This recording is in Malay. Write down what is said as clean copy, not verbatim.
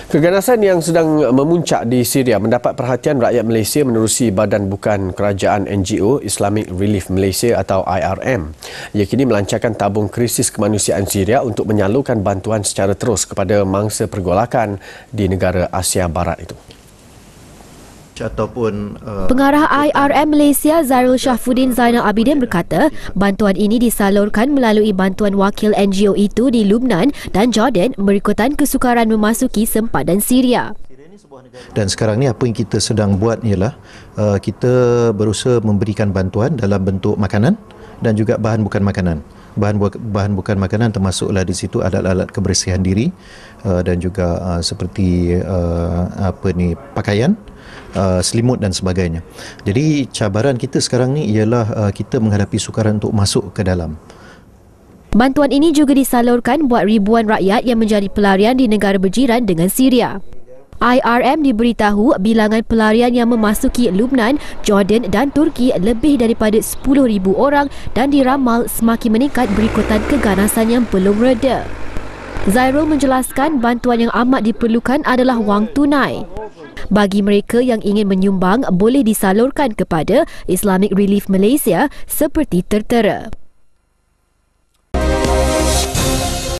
Keganasan yang sedang memuncak di Syria mendapat perhatian rakyat Malaysia menerusi Badan Bukan Kerajaan NGO Islamic Relief Malaysia atau IRM. Ia kini melancarkan tabung krisis kemanusiaan Syria untuk menyalurkan bantuan secara terus kepada mangsa pergolakan di negara Asia Barat itu. Pengarah IRM Malaysia Zairul Shahfuddin Zainal Abidin berkata bantuan ini disalurkan melalui bantuan wakil NGO itu di Lubnan dan Jordan berikutan kesukaran memasuki sempadan Syria. Dan sekarang ni apa yang kita sedang buat ialah kita berusaha memberikan bantuan dalam bentuk makanan dan juga bahan bukan makanan. Bahan bukan makanan termasuklah di situ alat-alat kebersihan diri dan juga seperti pakaian, selimut dan sebagainya. Jadi cabaran kita sekarang ni ialah kita menghadapi sukaran untuk masuk ke dalam. Bantuan ini juga disalurkan buat ribuan rakyat yang menjadi pelarian di negara berjiran dengan Syria. IRM diberitahu bilangan pelarian yang memasuki Lubnan, Jordan dan Turki lebih daripada 10,000 orang dan diramal semakin meningkat berikutan keganasan yang belum reda. Zairul menjelaskan bantuan yang amat diperlukan adalah wang tunai. Bagi mereka yang ingin menyumbang boleh disalurkan kepada Islamic Relief Malaysia seperti tertera.